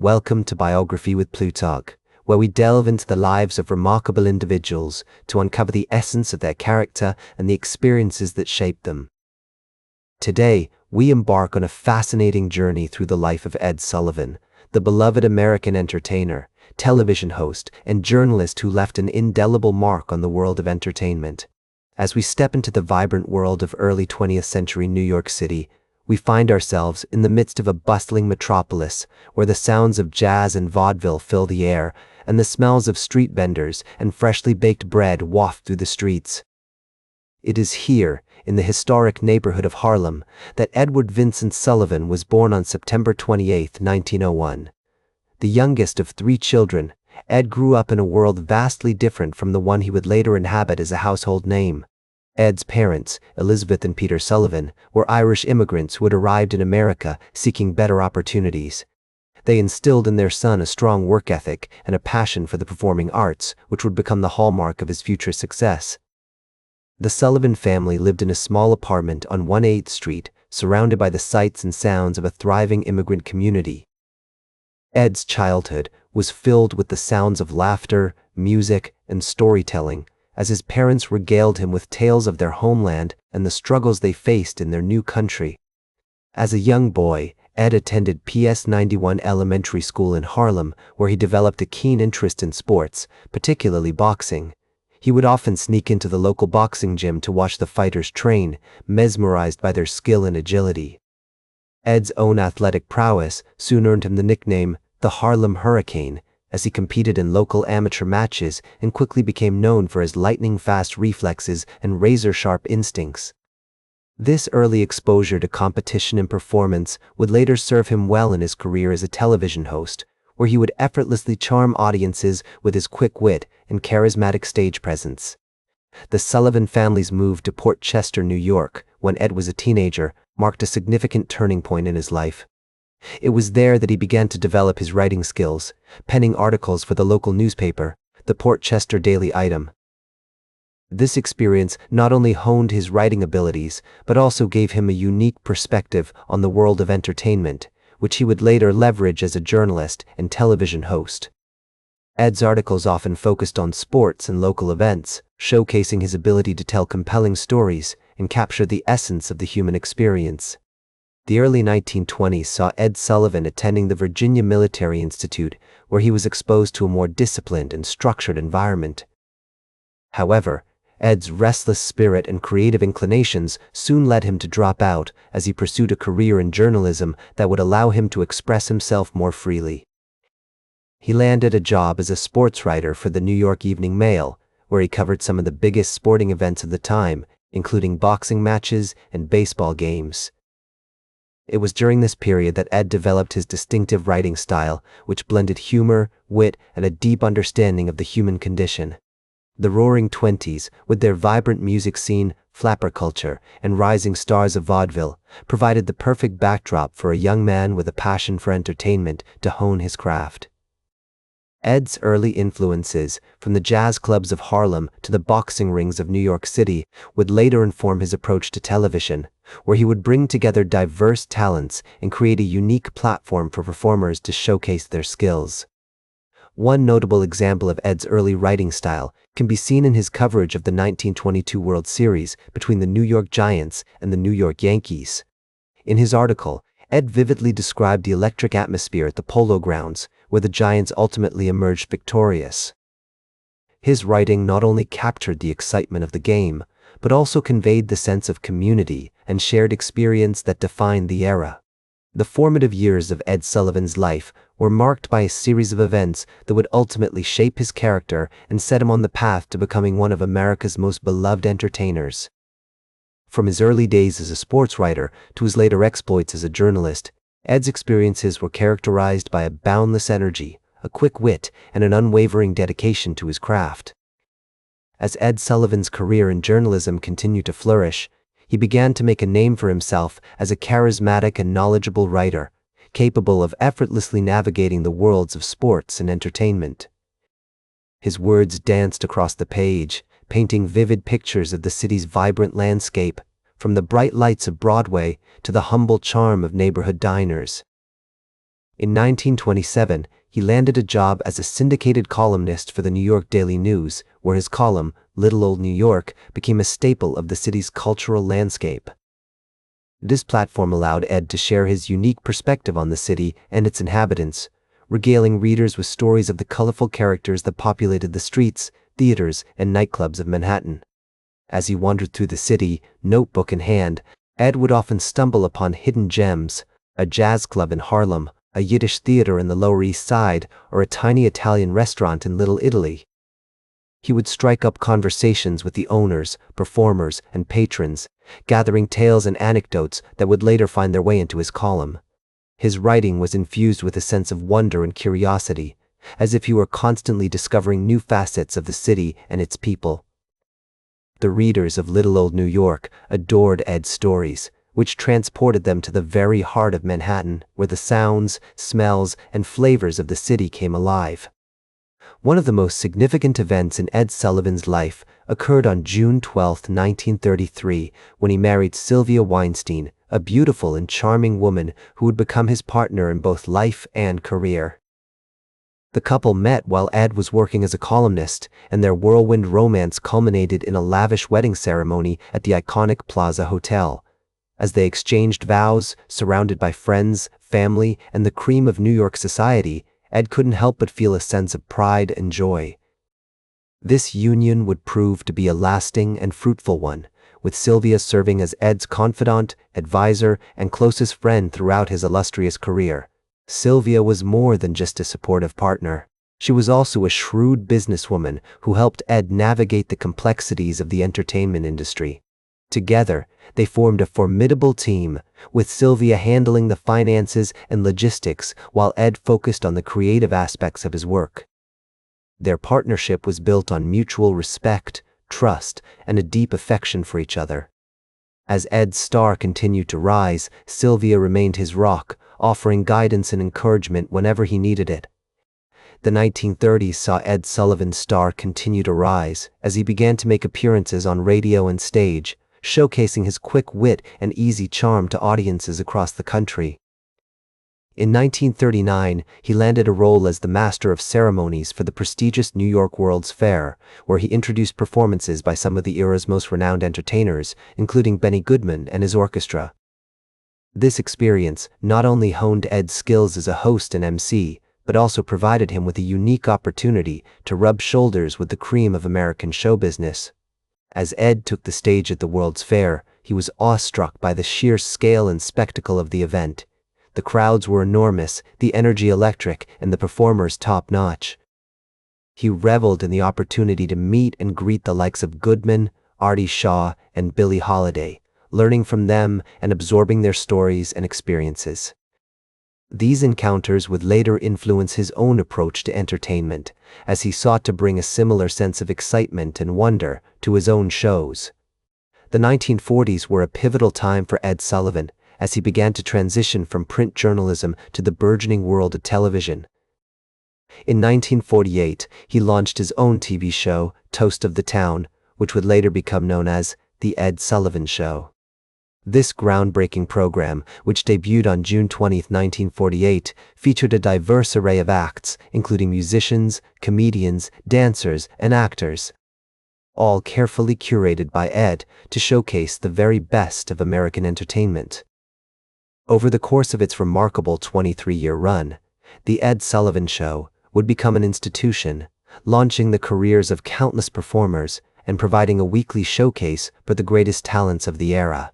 Welcome to Biography with Plutarch, where we delve into the lives of remarkable individuals to uncover the essence of their character and the experiences that shaped them. Today, we embark on a fascinating journey through the life of Ed Sullivan, the beloved American entertainer, television host, and journalist who left an indelible mark on the world of entertainment. As we step into the vibrant world of early 20th century New York City, we find ourselves in the midst of a bustling metropolis where the sounds of jazz and vaudeville fill the air and the smells of street vendors and freshly baked bread waft through the streets. It is here, in the historic neighborhood of Harlem, that Edward Vincent Sullivan was born on September 28, 1901. The youngest of 3 children, Ed grew up in a world vastly different from the one he would later inhabit as a household name. Ed's parents, Elizabeth and Peter Sullivan, were Irish immigrants who had arrived in America seeking better opportunities. They instilled in their son a strong work ethic and a passion for the performing arts, which would become the hallmark of his future success. The Sullivan family lived in a small apartment on 1/8th Street, surrounded by the sights and sounds of a thriving immigrant community. Ed's childhood was filled with the sounds of laughter, music, and storytelling, as his parents regaled him with tales of their homeland and the struggles they faced in their new country. As a young boy, Ed attended PS 91 Elementary School in Harlem, where he developed a keen interest in sports, particularly boxing. He would often sneak into the local boxing gym to watch the fighters train, mesmerized by their skill and agility. Ed's own athletic prowess soon earned him the nickname, the Harlem Hurricane, as he competed in local amateur matches and quickly became known for his lightning-fast reflexes and razor-sharp instincts. This early exposure to competition and performance would later serve him well in his career as a television host, where he would effortlessly charm audiences with his quick wit and charismatic stage presence. The Sullivan family's move to Port Chester, New York, when Ed was a teenager, marked a significant turning point in his life. It was there that he began to develop his writing skills, penning articles for the local newspaper, the Port Chester Daily Item. This experience not only honed his writing abilities, but also gave him a unique perspective on the world of entertainment, which he would later leverage as a journalist and television host. Ed's articles often focused on sports and local events, showcasing his ability to tell compelling stories and capture the essence of the human experience. The early 1920s saw Ed Sullivan attending the Virginia Military Institute, where he was exposed to a more disciplined and structured environment. However, Ed's restless spirit and creative inclinations soon led him to drop out as he pursued a career in journalism that would allow him to express himself more freely. He landed a job as a sports writer for the New York Evening Mail, where he covered some of the biggest sporting events of the time, including boxing matches and baseball games. It was during this period that Ed developed his distinctive writing style, which blended humor, wit, and a deep understanding of the human condition. The Roaring Twenties, with their vibrant music scene, flapper culture, and rising stars of vaudeville, provided the perfect backdrop for a young man with a passion for entertainment to hone his craft. Ed's early influences, from the jazz clubs of Harlem to the boxing rings of New York City, would later inform his approach to television, where he would bring together diverse talents and create a unique platform for performers to showcase their skills. One notable example of Ed's early writing style can be seen in his coverage of the 1922 World Series between the New York Giants and the New York Yankees. In his article, Ed vividly described the electric atmosphere at the Polo Grounds, where the Giants ultimately emerged victorious. His writing not only captured the excitement of the game, but also conveyed the sense of community and shared experience that defined the era. The formative years of Ed Sullivan's life were marked by a series of events that would ultimately shape his character and set him on the path to becoming one of America's most beloved entertainers. From his early days as a sports writer to his later exploits as a journalist, Ed's experiences were characterized by a boundless energy, a quick wit, and an unwavering dedication to his craft. As Ed Sullivan's career in journalism continued to flourish, he began to make a name for himself as a charismatic and knowledgeable writer, capable of effortlessly navigating the worlds of sports and entertainment. His words danced across the page, painting vivid pictures of the city's vibrant landscape, from the bright lights of Broadway to the humble charm of neighborhood diners. In 1927, he landed a job as a syndicated columnist for the New York Daily News, where his column, Little Old New York, became a staple of the city's cultural landscape. This platform allowed Ed to share his unique perspective on the city and its inhabitants, regaling readers with stories of the colorful characters that populated the streets, theaters, and nightclubs of Manhattan. As he wandered through the city, notebook in hand, Ed would often stumble upon hidden gems, a jazz club in Harlem, a Yiddish theater in the Lower East Side, or a tiny Italian restaurant in Little Italy. He would strike up conversations with the owners, performers, and patrons, gathering tales and anecdotes that would later find their way into his column. His writing was infused with a sense of wonder and curiosity, as if he were constantly discovering new facets of the city and its people. The readers of Little Old New York adored Ed's stories, which transported them to the very heart of Manhattan, where the sounds, smells, and flavors of the city came alive. One of the most significant events in Ed Sullivan's life occurred on June 12, 1933, when he married Sylvia Weinstein, a beautiful and charming woman who would become his partner in both life and career. The couple met while Ed was working as a columnist, and their whirlwind romance culminated in a lavish wedding ceremony at the iconic Plaza Hotel. As they exchanged vows, surrounded by friends, family, and the cream of New York society, Ed couldn't help but feel a sense of pride and joy. This union would prove to be a lasting and fruitful one, with Sylvia serving as Ed's confidant, advisor, and closest friend throughout his illustrious career. Sylvia was more than just a supportive partner. She was also a shrewd businesswoman who helped Ed navigate the complexities of the entertainment industry. Together, they formed a formidable team, with Sylvia handling the finances and logistics while Ed focused on the creative aspects of his work. Their partnership was built on mutual respect, trust, and a deep affection for each other. As Ed's star continued to rise, Sylvia remained his rock, offering guidance and encouragement whenever he needed it. The 1930s saw Ed Sullivan's star continue to rise as he began to make appearances on radio and stage, showcasing his quick wit and easy charm to audiences across the country. In 1939, he landed a role as the Master of Ceremonies for the prestigious New York World's Fair, where he introduced performances by some of the era's most renowned entertainers, including Benny Goodman and his orchestra. This experience not only honed Ed's skills as a host and MC, but also provided him with a unique opportunity to rub shoulders with the cream of American show business. As Ed took the stage at the World's Fair, he was awestruck by the sheer scale and spectacle of the event. The crowds were enormous, the energy electric, and the performers top-notch. He reveled in the opportunity to meet and greet the likes of Goodman, Artie Shaw, and Billie Holiday, learning from them and absorbing their stories and experiences. These encounters would later influence his own approach to entertainment, as he sought to bring a similar sense of excitement and wonder to his own shows. The 1940s were a pivotal time for Ed Sullivan, as he began to transition from print journalism to the burgeoning world of television. In 1948, he launched his own TV show, Toast of the Town, which would later become known as The Ed Sullivan Show. This groundbreaking program, which debuted on June 20, 1948, featured a diverse array of acts, including musicians, comedians, dancers, and actors, all carefully curated by Ed to showcase the very best of American entertainment. Over the course of its remarkable 23-year run, The Ed Sullivan Show would become an institution, launching the careers of countless performers and providing a weekly showcase for the greatest talents of the era.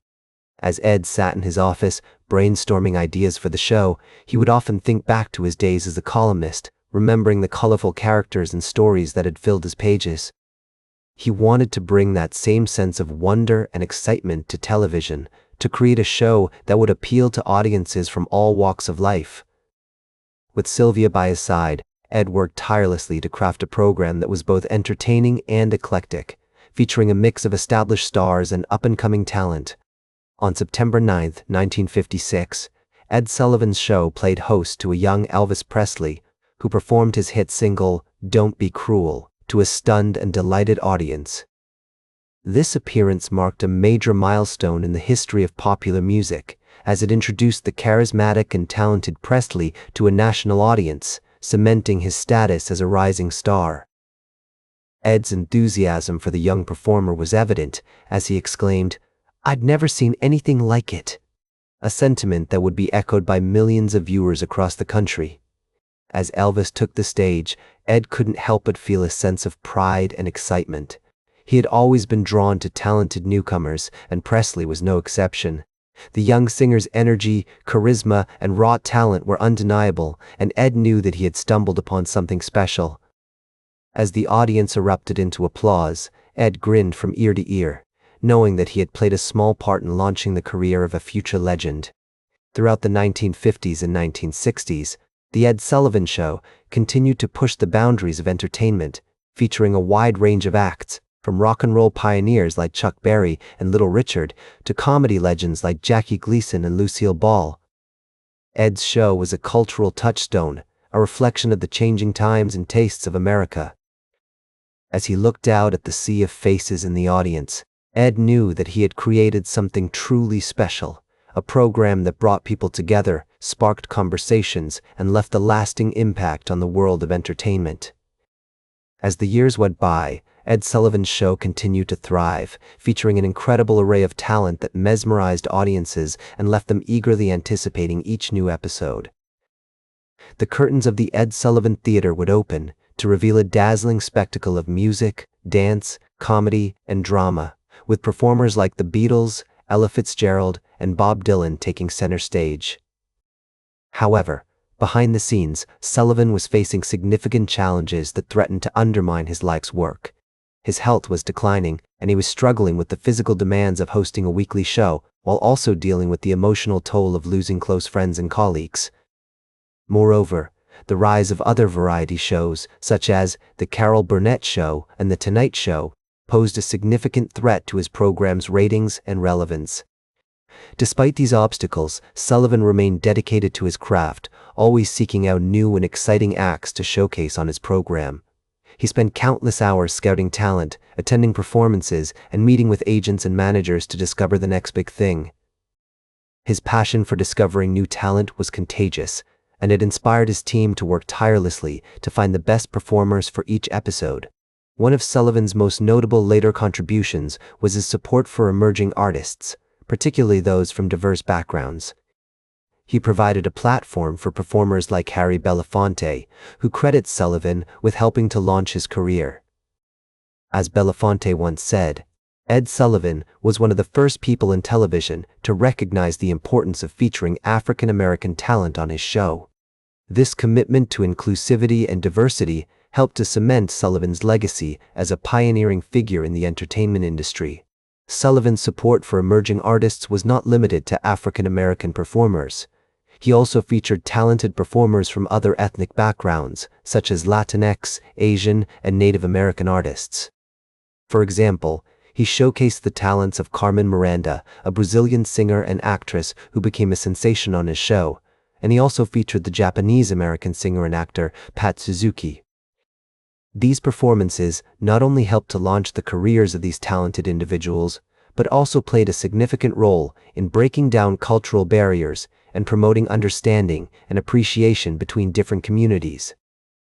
As Ed sat in his office, brainstorming ideas for the show, he would often think back to his days as a columnist, remembering the colorful characters and stories that had filled his pages. He wanted to bring that same sense of wonder and excitement to television, to create a show that would appeal to audiences from all walks of life. With Sylvia by his side, Ed worked tirelessly to craft a program that was both entertaining and eclectic, featuring a mix of established stars and up-and-coming talent. On September 9, 1956, Ed Sullivan's show played host to a young Elvis Presley, who performed his hit single, Don't Be Cruel, to a stunned and delighted audience. This appearance marked a major milestone in the history of popular music, as it introduced the charismatic and talented Presley to a national audience, cementing his status as a rising star. Ed's enthusiasm for the young performer was evident as he exclaimed, "I'd never seen anything like it," a sentiment that would be echoed by millions of viewers across the country. As Elvis took the stage, Ed couldn't help but feel a sense of pride and excitement. He had always been drawn to talented newcomers, and Presley was no exception. The young singer's energy, charisma, and raw talent were undeniable, and Ed knew that he had stumbled upon something special. As the audience erupted into applause, Ed grinned from ear to ear, knowing that he had played a small part in launching the career of a future legend. Throughout the 1950s and 1960s, The Ed Sullivan Show continued to push the boundaries of entertainment, featuring a wide range of acts, from rock and roll pioneers like Chuck Berry and Little Richard to comedy legends like Jackie Gleason and Lucille Ball. Ed's show was a cultural touchstone, a reflection of the changing times and tastes of America. As he looked out at the sea of faces in the audience, Ed knew that he had created something truly special, a program that brought people together, sparked conversations, and left a lasting impact on the world of entertainment. As the years went by, Ed Sullivan's show continued to thrive, featuring an incredible array of talent that mesmerized audiences and left them eagerly anticipating each new episode. The curtains of the Ed Sullivan Theater would open to reveal a dazzling spectacle of music, dance, comedy, and drama, with performers like the Beatles, Ella Fitzgerald, and Bob Dylan taking center stage. However, behind the scenes, Sullivan was facing significant challenges that threatened to undermine his life's work. His health was declining, and he was struggling with the physical demands of hosting a weekly show, while also dealing with the emotional toll of losing close friends and colleagues. Moreover, the rise of other variety shows, such as The Carol Burnett Show and The Tonight Show, posed a significant threat to his program's ratings and relevance. Despite these obstacles, Sullivan remained dedicated to his craft, always seeking out new and exciting acts to showcase on his program. He spent countless hours scouting talent, attending performances, and meeting with agents and managers to discover the next big thing. His passion for discovering new talent was contagious, and it inspired his team to work tirelessly to find the best performers for each episode. One of Sullivan's most notable later contributions was his support for emerging artists, particularly those from diverse backgrounds. He provided a platform for performers like Harry Belafonte, who credits Sullivan with helping to launch his career. As Belafonte once said, Ed Sullivan was one of the first people in television to recognize the importance of featuring African American talent on his show. This commitment to inclusivity and diversity helped to cement Sullivan's legacy as a pioneering figure in the entertainment industry. Sullivan's support for emerging artists was not limited to African American performers. He also featured talented performers from other ethnic backgrounds, such as Latinx, Asian, and Native American artists. For example, he showcased the talents of Carmen Miranda, a Brazilian singer and actress who became a sensation on his show, and he also featured the Japanese-American singer and actor Pat Suzuki. These performances not only helped to launch the careers of these talented individuals, but also played a significant role in breaking down cultural barriers and promoting understanding and appreciation between different communities.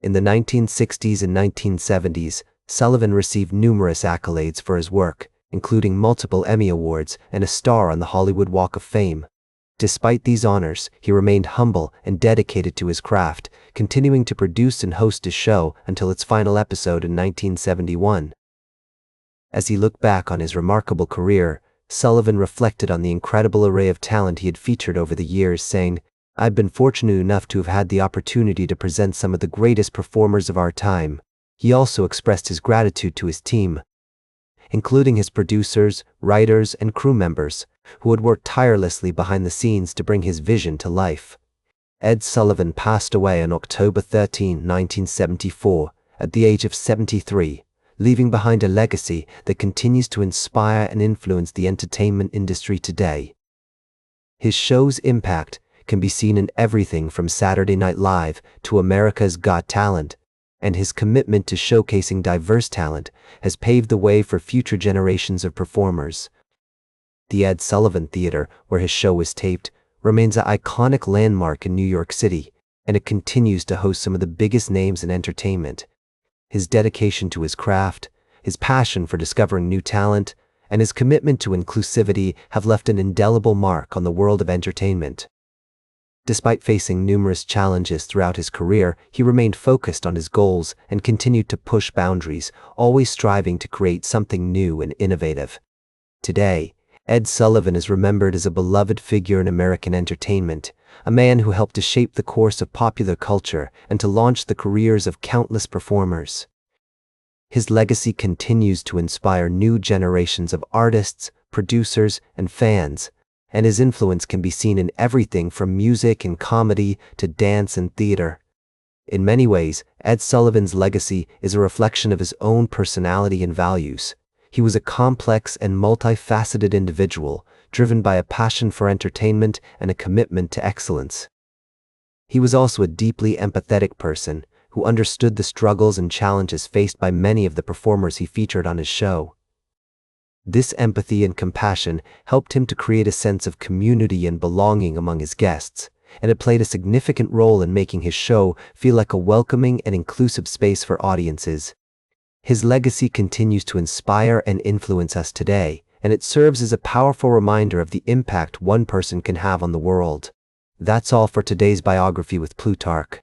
In the 1960s and 1970s, Sullivan received numerous accolades for his work, including multiple Emmy Awards and a star on the Hollywood Walk of Fame. Despite these honors, he remained humble and dedicated to his craft, continuing to produce and host his show until its final episode in 1971. As he looked back on his remarkable career, Sullivan reflected on the incredible array of talent he had featured over the years, saying, "I've been fortunate enough to have had the opportunity to present some of the greatest performers of our time." He also expressed his gratitude to his team, including his producers, writers, and crew members, who had worked tirelessly behind the scenes to bring his vision to life. Ed Sullivan passed away on October 13, 1974, at the age of 73, leaving behind a legacy that continues to inspire and influence the entertainment industry today. His show's impact can be seen in everything from Saturday Night Live to America's Got Talent, and his commitment to showcasing diverse talent has paved the way for future generations of performers. The Ed Sullivan Theater, where his show was taped, remains an iconic landmark in New York City, and it continues to host some of the biggest names in entertainment. His dedication to his craft, his passion for discovering new talent, and his commitment to inclusivity have left an indelible mark on the world of entertainment. Despite facing numerous challenges throughout his career, he remained focused on his goals and continued to push boundaries, always striving to create something new and innovative. Today, Ed Sullivan is remembered as a beloved figure in American entertainment, a man who helped to shape the course of popular culture and to launch the careers of countless performers. His legacy continues to inspire new generations of artists, producers, and fans, and his influence can be seen in everything from music and comedy to dance and theater. In many ways, Ed Sullivan's legacy is a reflection of his own personality and values. He was a complex and multifaceted individual, driven by a passion for entertainment and a commitment to excellence. He was also a deeply empathetic person who understood the struggles and challenges faced by many of the performers he featured on his show. This empathy and compassion helped him to create a sense of community and belonging among his guests, and it played a significant role in making his show feel like a welcoming and inclusive space for audiences. His legacy continues to inspire and influence us today, and it serves as a powerful reminder of the impact one person can have on the world. That's all for today's biography with Plutarch.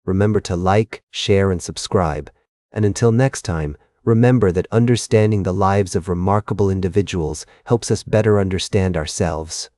Remember to like, share, and subscribe. And until next time, remember that understanding the lives of remarkable individuals helps us better understand ourselves.